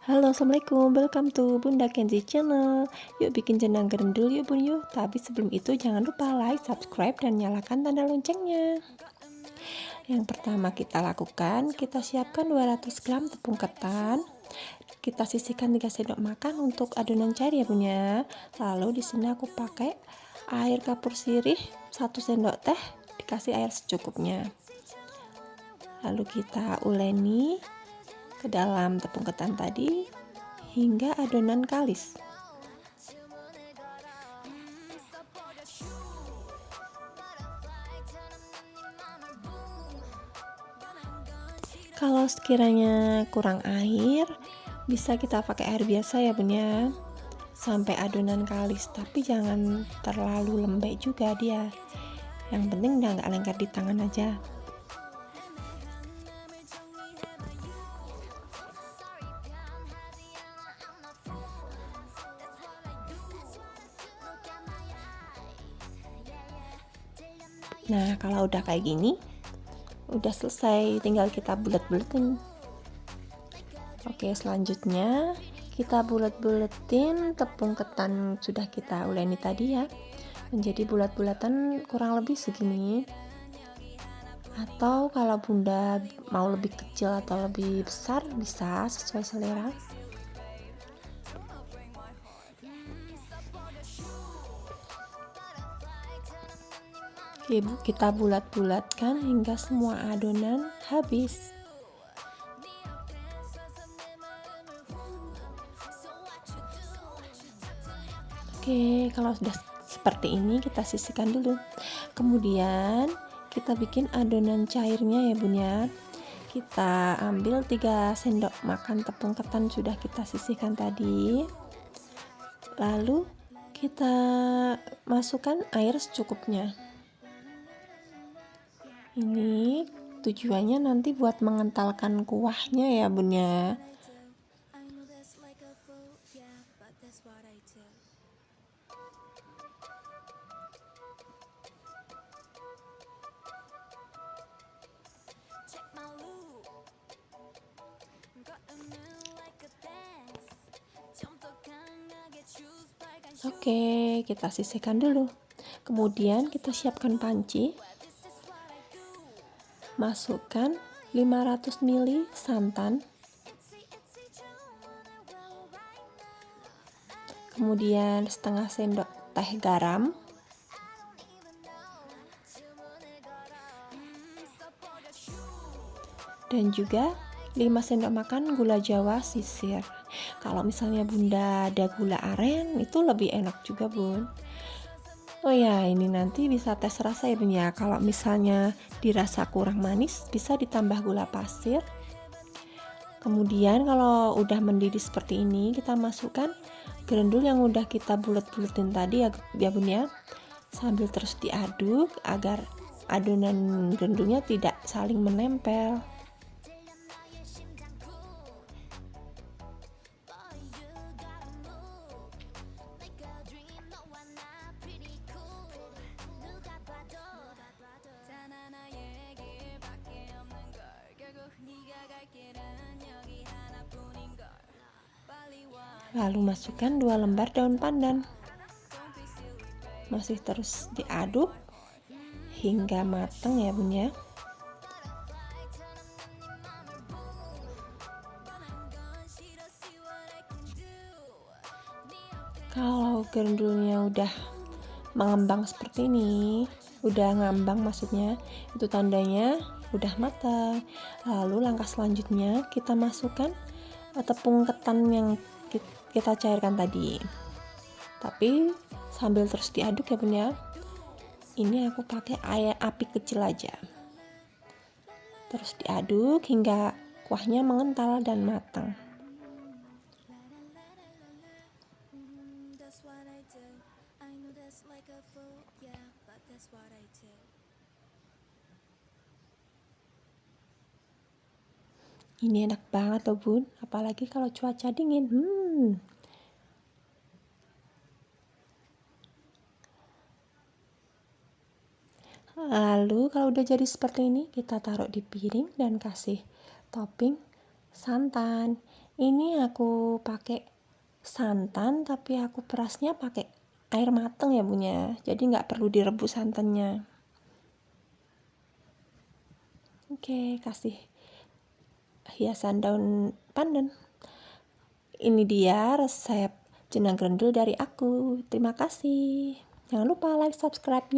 Halo, assalamualaikum. Welcome to Bunda Kenzi Channel. Yuk bikin jenang gerendul yuk bun yuk. Tapi sebelum itu jangan lupa like, subscribe, dan nyalakan tanda loncengnya. Yang pertama kita lakukan, kita siapkan 200 gram tepung ketan. Kita sisihkan 3 sendok makan untuk adonan cair ya bun ya. Lalu di sini aku pakai air kapur sirih 1 sendok teh, dikasih air secukupnya. Lalu kita uleni ke dalam tepung ketan tadi hingga adonan kalis. Kalau sekiranya kurang air, bisa kita pakai air biasa ya bun ya, sampai adonan kalis, tapi jangan terlalu lembek juga dia. Yang penting udah nggak lengket di tangan aja. Nah, kalau udah kayak gini, udah selesai, tinggal kita bulet-buletin. Oke, selanjutnya kita bulet-buletin tepung ketan sudah kita uleni tadi ya, menjadi bulat-bulatan kurang lebih segini. Atau kalau bunda mau lebih kecil atau lebih besar, bisa sesuai selera. Oke bu, kita bulat-bulatkan hingga semua adonan habis. Oke, kalau sudah seperti ini kita sisihkan dulu. Kemudian kita bikin adonan cairnya ya bun ya. Kita ambil 3 sendok makan tepung ketan sudah kita sisihkan tadi. Lalu kita masukkan air secukupnya. Ini tujuannya nanti buat mengentalkan kuahnya ya bun ya. Oke, kita sisihkan dulu. Kemudian kita siapkan panci. Masukkan 500 ml santan. Kemudian setengah sendok teh garam. Dan juga 5 sendok makan gula jawa sisir. Kalau misalnya bunda ada gula aren, itu lebih enak juga bun. Oh ya, ini nanti bisa tes rasa ya bun ya. Kalau misalnya dirasa kurang manis, bisa ditambah gula pasir. Kemudian kalau udah mendidih seperti ini, kita masukkan gerendul yang udah kita bulet-buletin tadi ya bun ya. Sambil terus diaduk agar adonan gerendulnya tidak saling menempel. Lalu masukkan 2 lembar daun pandan. Masih terus diaduk hingga matang ya bun ya. Kalau gerendulnya udah mengembang seperti ini, udah ngambang maksudnya, itu tandanya udah matang. Lalu langkah selanjutnya kita masukkan tepung ketan yang kita cairkan tadi, tapi sambil terus diaduk ya bun ya. Ini aku pakai api kecil aja, terus diaduk hingga kuahnya mengental dan matang. Ini enak banget loh bun, apalagi kalau cuaca dingin. Lalu kalau udah jadi seperti ini, kita taruh di piring dan kasih topping santan. Ini aku pakai santan, tapi aku perasnya pakai air mateng ya Bunya, jadi nggak perlu direbus santannya. Oke, kasih hiasan daun pandan. Ini dia resep jenang grendul dari aku. Terima kasih. Jangan lupa like, subscribe-nya.